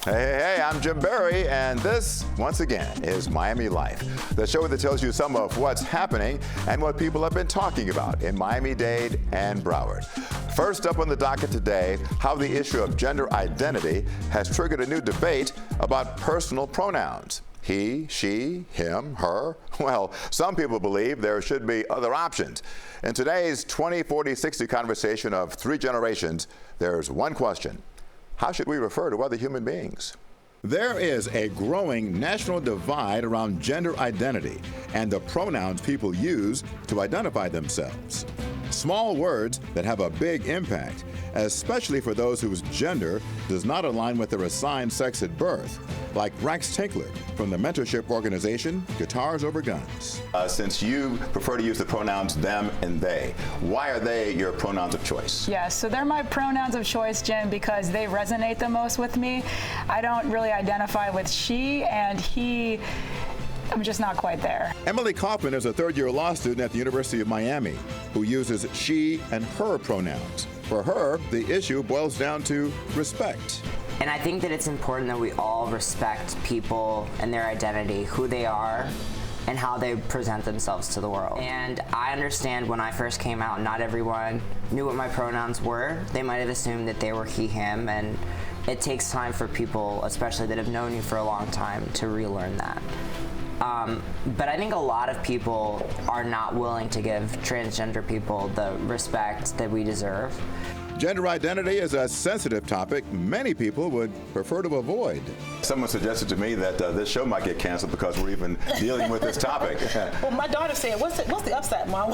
Hey, I'm Jim Barry, and this, once again, is Miami Life, the show that tells you some of what's happening and what people have been talking about in Miami-Dade and Broward. First up on the docket today, how the issue of gender identity has triggered a new debate about personal pronouns. He, she, him, her. Well, some people believe there should be other options. In today's 20, 40, 60 conversation of three generations, there's one question. How should we refer to other human beings? There is a growing national divide around gender identity and the pronouns people use to identify themselves. Small words that have a big impact, especially for those whose gender does not align with their assigned sex at birth, like Rex Tinkler from the mentorship organization Guitars Over Guns. Since you prefer to use the pronouns them and they, why are they your pronouns of choice? Yes, so they're my pronouns of choice, Jim, because they resonate the most with me. I don't really identify with she and he. I'm just not quite there. Emily Kaufman is a third-year law student at the University of Miami who uses she and her pronouns. For her, the issue boils down to respect. And I think that it's important that we all respect people and their identity, who they are, and how they present themselves to the world. And I understand when I first came out, not everyone knew what my pronouns were. They might have assumed that they were he, him, and it takes time for people, especially that have known you for a long time, to relearn that. But I think a lot of people are not willing to give transgender people the respect that we deserve. Gender identity is a sensitive topic many people would prefer to avoid. Someone suggested to me that this show might get canceled because we're even dealing with this topic. Well, my daughter said, what's the upside, Mom?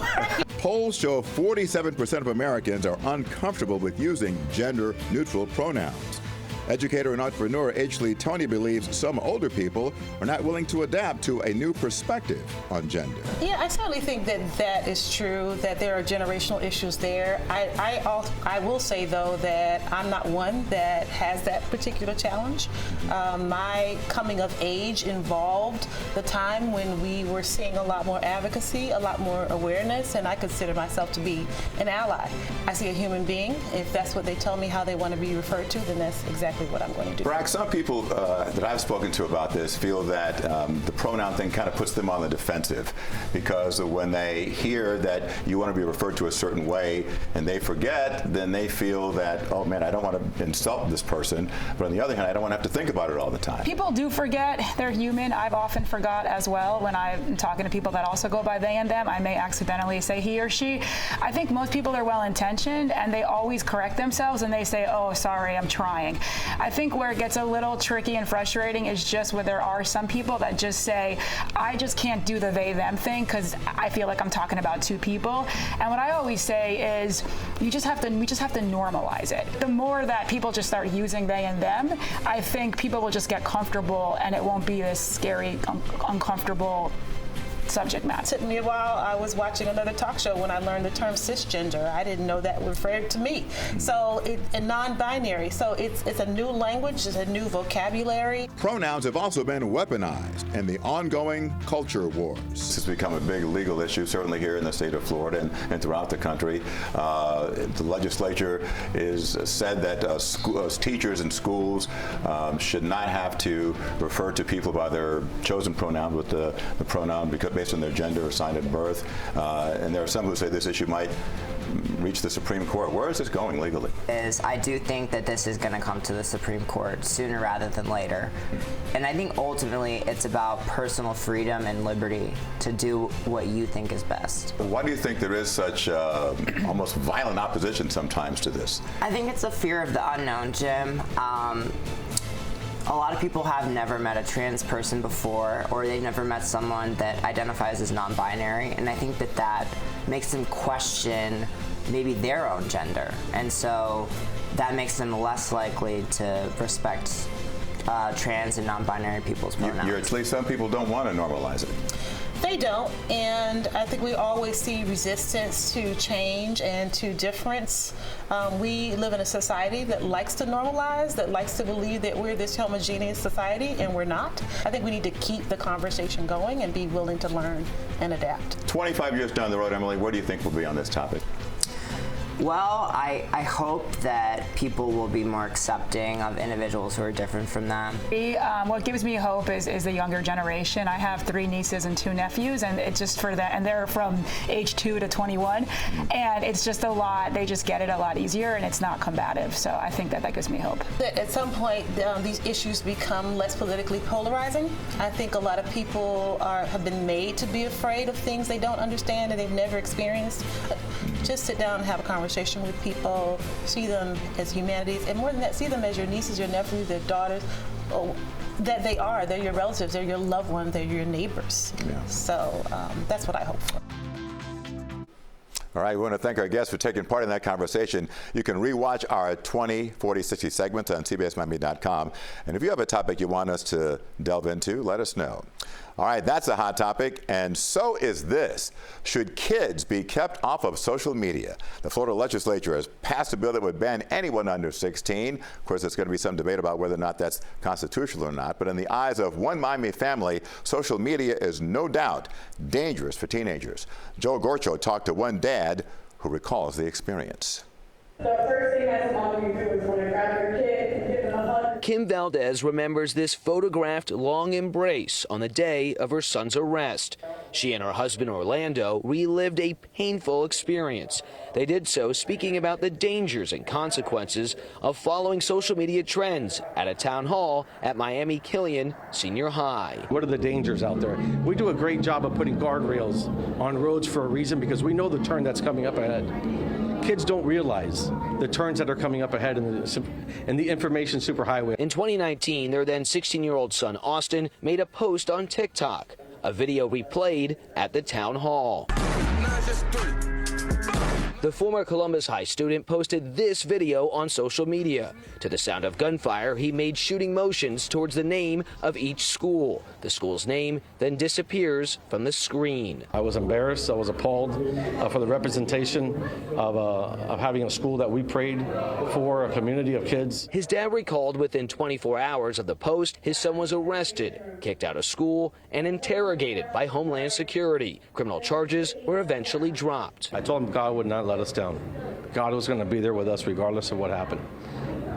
Polls show 47% of Americans are uncomfortable with using gender-neutral pronouns. Educator and entrepreneur H. Tony believes some older people are not willing to adapt to a new perspective on gender. Yeah, I certainly think that is true, that there are generational issues there. I will say, though, that I'm not one that has that particular challenge. My coming of age involved the time when we were seeing a lot more advocacy, a lot more awareness, and I consider myself to be an ally. I see a human being. If that's what they tell me how they want to be referred to, then that's exactly what I'm going to do. Brack, some people that I've spoken to about this feel that the pronoun thing kind of puts them on the defensive, because when they hear that you want to be referred to a certain way and they forget, then they feel that, oh man, I don't want to insult this person, but on the other hand, I don't want to have to think about it all the time. People do forget. They're human. I've often forgot as well. When I'm talking to people that also go by they and them, I may accidentally say he or she. I think most people are well-intentioned and they always correct themselves and they say, oh, sorry, I'm trying. I think where it gets a little tricky and frustrating is just where there are some people that just say, I just can't do the they them thing because I feel like I'm talking about two people. And what I always say is we just have to normalize it. The more that people just start using they and them, I think people will just get comfortable and it won't be this scary, uncomfortable subject matter. It took me a while. I was watching another talk show when I learned the term cisgender. I didn't know that referred to me. So and non-binary. So it's a new language, it's a new vocabulary. Pronouns have also been weaponized in the ongoing culture wars. This has become a big legal issue, certainly here in the state of Florida and throughout the country. The legislature is said that teachers in schools should not have to refer to people by their chosen pronoun with the pronoun based on their gender assigned at birth. And there are some who say this issue might reach the Supreme Court. Where is this going legally? I do think that this is going to come to the Supreme Court sooner rather than later. And I think ultimately it's about personal freedom and liberty to do what you think is best. Why do you think there is such almost violent opposition sometimes to this? I think it's a fear of the unknown, Jim. A lot of people have never met a trans person before, or they've never met someone that identifies as non-binary, and I think that makes them question maybe their own gender, and so that makes them less likely to respect trans and non-binary people's pronouns. At least some people don't want to normalize it. They don't, and I think we always see resistance to change and to difference. We live in a society that likes to normalize, that likes to believe that we're this homogeneous society, and we're not. I think we need to keep the conversation going and be willing to learn and adapt. 25 years down the road, Emily, where do you think we'll be on this topic? Well, I hope that people will be more accepting of individuals who are different from them. What gives me hope is the younger generation. I have 3 nieces and 2 nephews, and it's just for that, and they're from age 2 to 21, and it's just a lot. They just get it a lot easier, and it's not combative. So I think that gives me hope. At some point, these issues become less politically polarizing. I think a lot of people have been made to be afraid of things they don't understand and they've never experienced. Just sit down and have a conversation with people, see them as humanities, and more than that, see them as your nieces, your nephews, their daughters, that they're your relatives, they're your loved ones, they're your neighbors. Yeah. So that's what I hope for. All right, we want to thank our guests for taking part in that conversation. You can rewatch our 20, 40, 60 segments on cbsmiami.com. And if you have a topic you want us to delve into, let us know. All right, that's a hot topic, and so is this. Should kids be kept off of social media? The Florida legislature has passed a bill that would ban anyone under 16. Of course, there's going to be some debate about whether or not that's constitutional or not, but in the eyes of one Miami family, social media is no doubt dangerous for teenagers. Joe Gorcho talked to one dad who recalls the experience. The first thing as a mom you do is want to grab your kid and give them a hug. Kim Valdez remembers this photographed long embrace on the day of her son's arrest. She and her husband Orlando relived a painful experience. They did so speaking about the dangers and consequences of following social media trends at a town hall at Miami-Killian Senior High. What are the dangers out there? We do a great job of putting guardrails on roads for a reason, because we know the turn that's coming up ahead. Kids don't realize the turns that are coming up ahead in the information superhighway. In 2019, their then 16-year-old son, Austin, made a post on TikTok, a video replayed at the town hall. The former Columbus High student posted this video on social media. To the sound of gunfire, he made shooting motions towards the name of each school. The school's name then disappears from the screen. I was embarrassed. I was appalled for the representation of having a school that we prayed for, a community of kids. His dad recalled within 24 hours of the post, his son was arrested, kicked out of school, and interrogated by Homeland Security. Criminal charges were eventually dropped. I told him God would not let us down. God was going to be there with us regardless of what happened.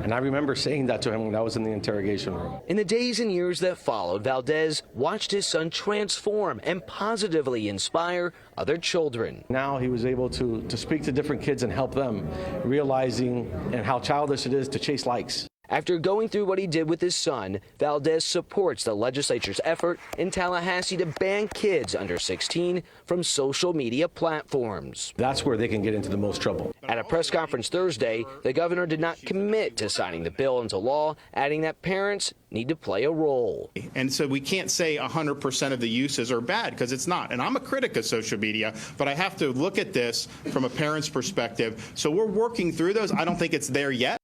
And I remember saying that to him when I was in the interrogation room. In the days and years that followed, Valdez watched his son transform and positively inspire other children. Now he was able to speak to different kids and help them, realizing and how childish it is to chase likes. After going through what he did with his son, Valdez supports the legislature's effort in Tallahassee to ban kids under 16 from social media platforms. That's where they can get into the most trouble. At a press conference Thursday, the governor did not commit to signing the bill into law, adding that parents need to play a role. And so we can't say 100% of the uses are bad, because it's not. And I'm a critic of social media, but I have to look at this from a parent's perspective. So we're working through those. I don't think it's there yet.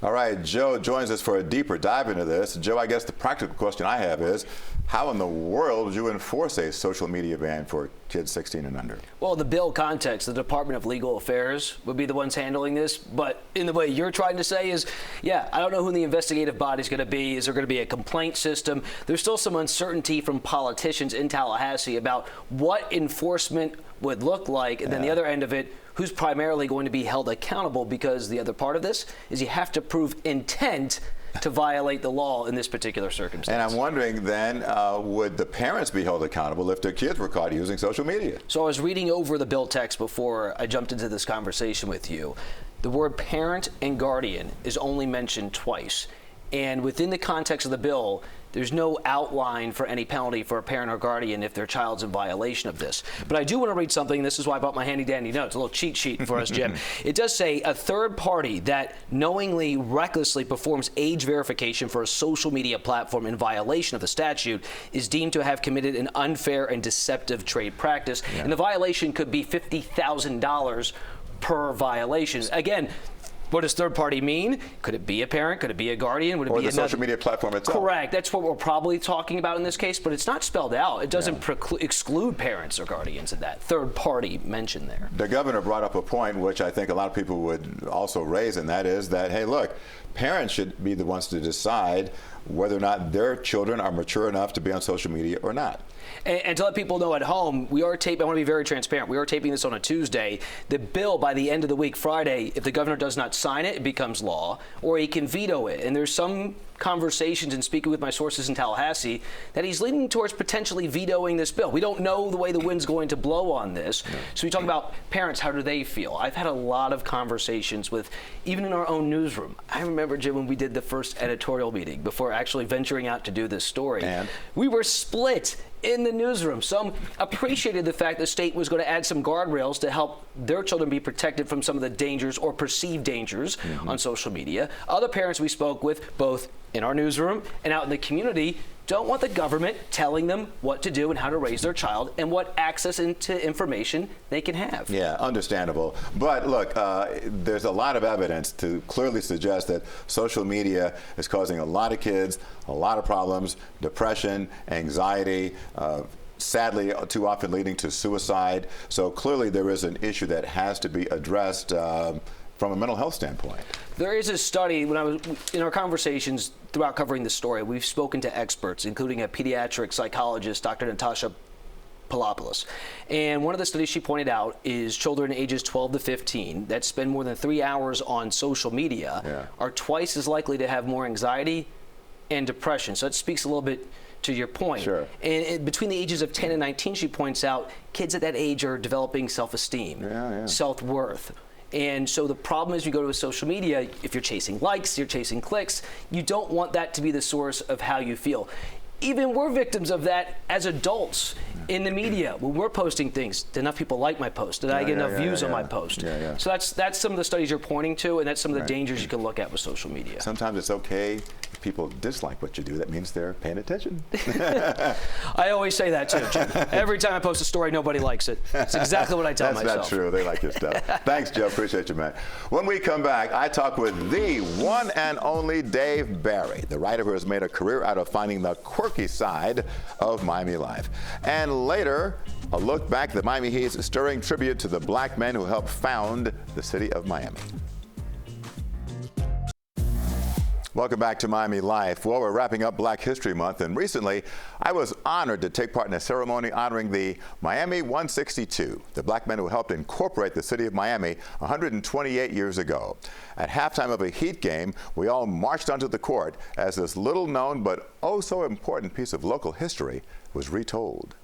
All right, Joe joins us for a deeper dive into this. Joe, I guess the practical question I have is, how in the world would you enforce a social media ban for kids 16 and under? Well, the bill context, the Department of Legal Affairs would be the ones handling this. But in the way you're trying to say is, yeah, I don't know who the investigative body is going to be. Is there going to be a complaint system? There's still some uncertainty from politicians in Tallahassee about what enforcement would look like. And then the other end of it, who's primarily going to be held accountable, because the other part of this is you have to prove intent to violate the law in this particular circumstance. And I'm wondering then, would the parents be held accountable if their kids were caught using social media? So I was reading over the bill text before I jumped into this conversation with you. The word parent and guardian is only mentioned twice. And within the context of the bill, there's no outline for any penalty for a parent or guardian if their child's in violation of this. But I do want to read something. This is why I brought my handy-dandy notes, a little cheat sheet for us, Jim. It does say a third party that knowingly, recklessly performs age verification for a social media platform in violation of the statute is deemed to have committed an unfair and deceptive trade practice. And the violation could be $50,000 per violation. Again, What does third party mean? Could it be a parent? Could it be a guardian? Would it Or be the social media platform itself? Correct. That's what we're probably talking about in this case, but it's not spelled out. It doesn't exclude parents or guardians in that third party mention there. The governor brought up a point which I think a lot of people would also raise, and that is that, hey, look, parents should be the ones to decide whether or not their children are mature enough to be on social media or not. And to let people know at home, we are taping, I want to be very transparent, we are taping this on a Tuesday. The bill, by the end of the week, Friday, if the governor does not sign it, it becomes law, or he can veto it. And there's some conversations and speaking with my sources in Tallahassee that he's leaning towards potentially vetoing this bill. We don't know the way the wind's going to blow on this. So we talk about parents, how do they feel? I've had a lot of conversations with, even in our own newsroom. I remember, Jim, when we did the first editorial meeting before actually venturing out to do this story, we were split in the newsroom. Some appreciated the fact the state was going to add some guardrails to help their children be protected from some of the dangers or perceived dangers on social media. Other parents we spoke with, both in our newsroom and out in the community, don't want the government telling them what to do and how to raise their child and what access into information they can have. Yeah, understandable. But look, there's a lot of evidence to clearly suggest that social media is causing a lot of kids a lot of problems, depression, anxiety, sadly, too often leading to suicide. So clearly there is an issue that has to be addressed from a mental health standpoint. There is a study, when I was in our conversations throughout covering this story, we've spoken to experts, including a pediatric psychologist, Dr. Natasha Palopoulos. And one of the studies she pointed out is children ages 12 to 15 that spend more than 3 hours on social media are twice as likely to have more anxiety and depression. So it speaks a little bit to your point. Sure. And between the ages of 10 and 19, she points out, kids at that age are developing self-esteem, self-worth. And so the problem is, you go to social media, if you're chasing likes, you're chasing clicks, you don't want that to be the source of how you feel. Even we're victims of that as adults in the media. When we're posting things, did enough people like my post? Did I get enough views on my post? So that's some of the studies you're pointing to, and that's some of the dangers you can look at with social media. Sometimes it's okay if people dislike what you do. That means they're paying attention. I always say that too, Jim. Every time I post a story, nobody likes it. That's exactly what I tell myself. That's not true. They like your stuff. Thanks, Joe. Appreciate you, man. When we come back, I talk with the one and only Dave Barry, the writer who has made a career out of finding the quirky side of Miami life. And later, a look back at the Miami Heat's stirring tribute to the black men who helped found the city of Miami. Welcome back to Miami Life. Well, we're wrapping up Black History Month, and recently I was honored to take part in a ceremony honoring the Miami 162, the black men who helped incorporate the city of Miami 128 years ago. At halftime of a Heat game, we all marched onto the court as this little known but oh so important piece of local history was retold.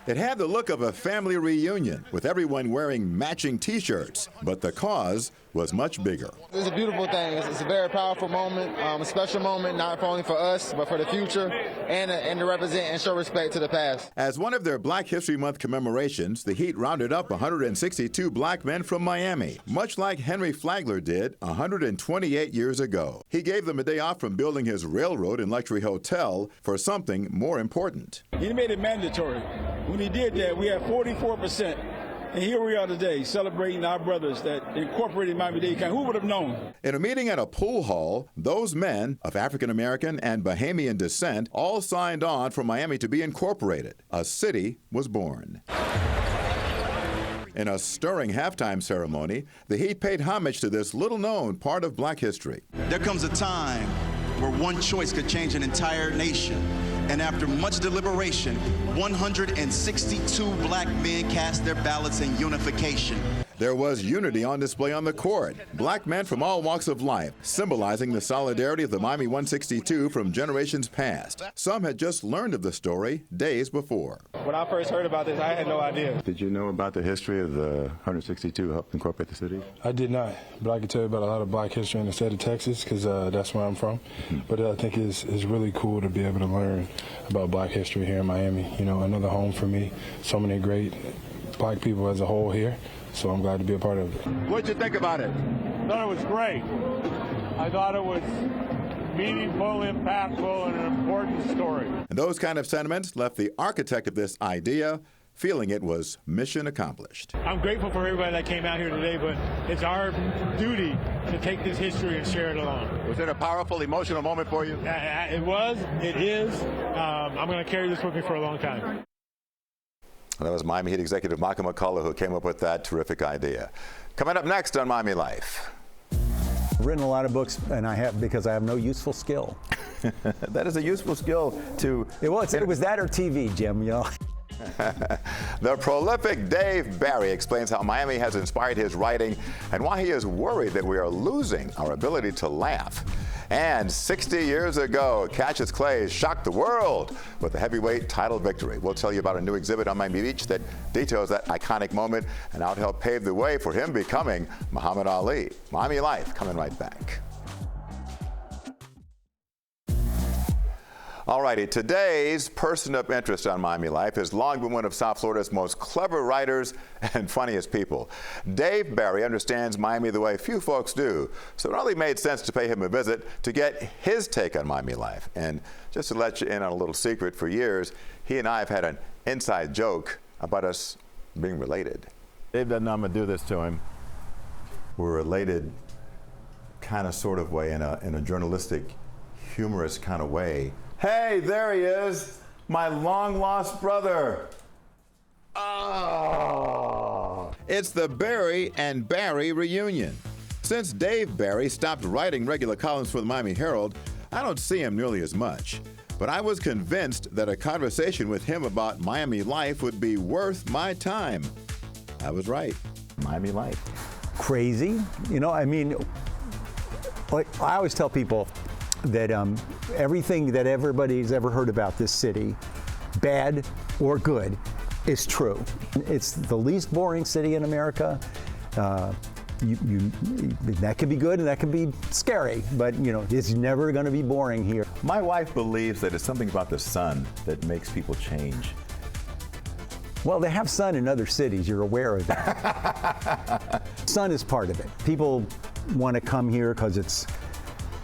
It had the look of a family reunion, with everyone wearing matching T-shirts, but the cause was much bigger. It's a beautiful thing. It's a very powerful moment, a special moment, not only for us, but for the future, and to represent and show respect to the past. As one of their Black History Month commemorations, the Heat rounded up 162 black men from Miami, much like Henry Flagler did 128 years ago. He gave them a day off from building his railroad and luxury hotel for something more important. He made it mandatory. When he did that, we had 44%. And here we are today, celebrating our brothers that incorporated Miami-Dade County. Who would have known? In a meeting at a pool hall, those men of African-American and Bahamian descent all signed on for Miami to be incorporated. A city was born. In a stirring halftime ceremony, the Heat paid homage to this little-known part of black history. There comes a time where one choice could change an entire nation. And after much deliberation, 162 black men cast their ballots in unification. There was unity on display on the court. Black men from all walks of life, symbolizing the solidarity of the Miami 162 from generations past. Some had just learned of the story days before. When I first heard about this, I had no idea. Did you know about the history of the 162 who helped incorporate the city? I did not, but I can tell you about a lot of black history in the state of Texas, because that's where I'm from. But I think it's really cool to be able to learn about black history here in Miami. You know, another home for me. So many great black people as a whole here. So I'm glad to be a part of it. What'd you think about it? I thought it was great. I thought it was meaningful, impactful, and an important story. And those kind of sentiments left the architect of this idea, feeling it was mission accomplished. I'm grateful for everybody that came out here today, but it's our duty to take this history and share it along. Was it a powerful, emotional moment for you? It was. It is. I'm going to carry this with me for a long time. That was Miami Heat executive Michael McCullough who came up with that terrific idea. Coming up next on Miami Life. I've written a lot of books, and I have because I have no useful skill. That is a useful skill to... It was that or TV, Jim, you know. The prolific Dave Barry explains how Miami has inspired his writing and why he is worried that we are losing our ability to laugh. And 60 years ago, Cassius Clay shocked the world with a heavyweight title victory. We'll tell you about a new exhibit on Miami Beach that details that iconic moment and how it helped pave the way for him becoming Muhammad Ali. Miami Life, coming right back. All righty, today's person of interest on Miami Life has long been one of South Florida's most clever writers and funniest people. Dave Barry understands Miami the way few folks do, so it only made sense to pay him a visit to get his take on Miami life. And just to let you in on a little secret, for years, he and I have had an inside joke about us being related. Dave doesn't know I'm going to do this to him. We're related kind of sort of way, in a journalistic, humorous kind of way. Hey, there he is, my long-lost brother. Oh. It's the Barry and Barry reunion. Since Dave Barry stopped writing regular columns for the Miami Herald, I don't see him nearly as much. But I was convinced that a conversation with him about Miami life would be worth my time. I was right. Miami life. Crazy, you know, I mean, like I always tell people that everything that everybody's ever heard about this city, bad or good, is true. It's the least boring city in America. That could be good and that could be scary, but you know, it's never going to be boring here. My wife believes that it's something about the sun that makes people change. Well, they have sun in other cities, you're aware of that. Sun is part of it. People want to come here because it's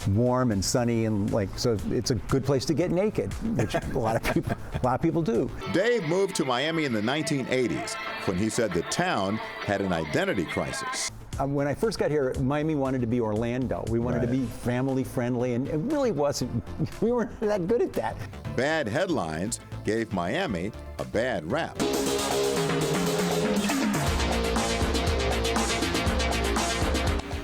warm and sunny, and so it's a good place to get naked, which a lot of people do. Dave moved to Miami in the 1980s when he said the town had an identity crisis. When I first got here, Miami wanted to be Orlando. We wanted to be family friendly, and it really wasn't. We weren't that good at that. Bad headlines gave Miami a bad rap.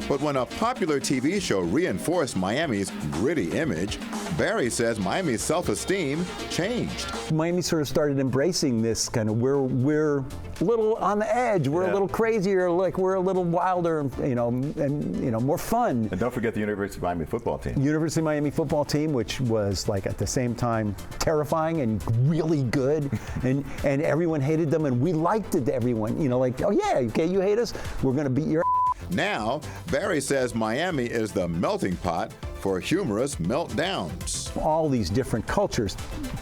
But when a popular TV show reinforced Miami's gritty image, Barry says Miami's self-esteem changed. Miami sort of started embracing this kind of, we're a little on the edge, we're a little crazier, like we're a little wilder, and more fun. And don't forget the University of Miami football team. University of Miami football team, which was like at the same time terrifying and really good, and everyone hated them, and we liked it to everyone. Oh yeah, okay, you hate us, we're gonna beat your. Now, Barry says Miami is the melting pot for humorous meltdowns. All these different cultures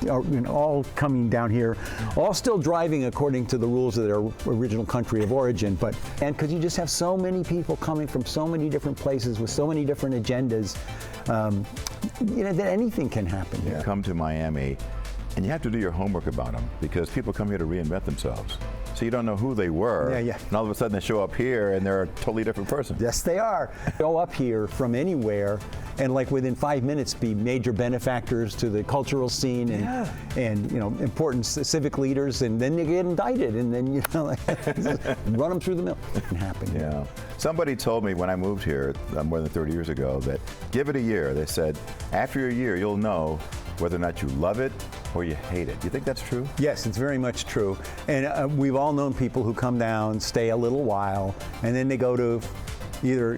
are all coming down here, all still driving according to the rules of their original country of origin, and because you just have so many people coming from so many different places with so many different agendas, that anything can happen here. You come to Miami and you have to do your homework about them because people come here to reinvent themselves. So you don't know who they were, and all of a sudden they show up here and they're a totally different person. Yes, they are. Go up here from anywhere and within 5 minutes be major benefactors to the cultural scene and important civic leaders, and then they get indicted, and then run them through the mill. It can happen. Yeah. Somebody told me when I moved here more than 30 years ago that give it a year. They said after a year you'll know whether or not you love it or you hate it. Do you think that's true? Yes, it's very much true. And we've all known people who come down, stay a little while, and then they go to either,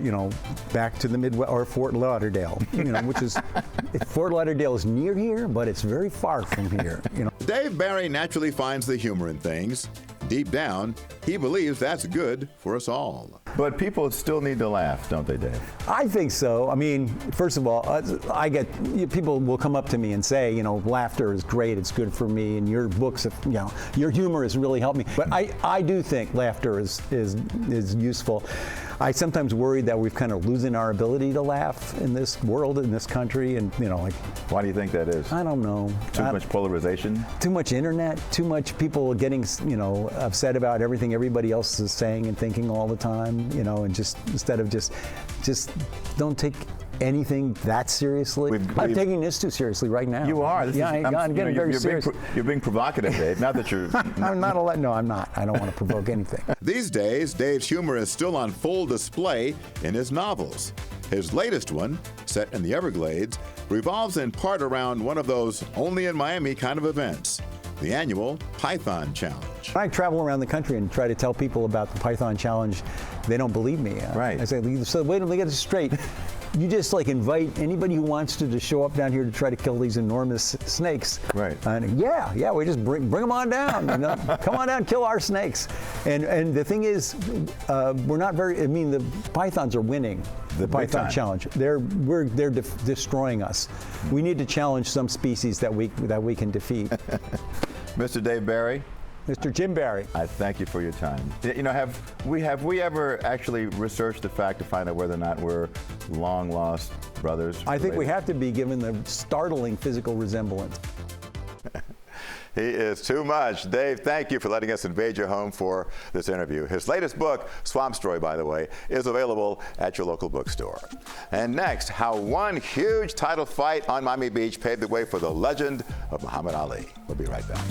back to the Midwest or Fort Lauderdale, which is, Fort Lauderdale is near here, but it's very far from here. Dave Barry naturally finds the humor in things. Deep down, he believes that's good for us all. But people still need to laugh, don't they, Dave? I think so. I mean, first of all, people will come up to me and say, you know, laughter is great, it's good for me, and your books, you know, your humor has really helped me. But I do think laughter is useful. I sometimes worry that we've kind of losing our ability to laugh in this world, in this country, and you know, like. Why do you think that is? I don't know. Too much polarization? Too much internet, too much people getting, you know, upset about everything everybody else is saying and thinking all the time, you know, and just instead of just don't take anything that seriously. I'm taking this too seriously right now. You are. I'm getting very serious. You're being provocative, Dave. Not that you're. I'm not. No, I'm not. I don't want to provoke anything. These days, Dave's humor is still on full display in his novels. His latest one, set in the Everglades, revolves in part around one of those only in Miami kind of events, the annual Python Challenge. When I travel around the country and try to tell people about the Python Challenge, they don't believe me. Right. I say, so wait till they get this straight. You just like invite anybody who wants to show up down here to try to kill these enormous snakes. Right. And yeah, we just bring them on down. You know? Come on down, kill our snakes. And the thing is, we're not very. I mean, the pythons are winning the Python Challenge. They're destroying us. We need to challenge some species that we can defeat. Mr. Dave Barry. Mr. Jim Barry. I thank you for your time. You know, have we ever actually researched the fact to find out whether or not we're long lost brothers? I think we have to be, given the startling physical resemblance. He is too much. Dave, thank you for letting us invade your home for this interview. His latest book, Swamp Story, by the way, is available at your local bookstore. And next, how one huge title fight on Miami Beach paved the way for the legend of Muhammad Ali. We'll be right back.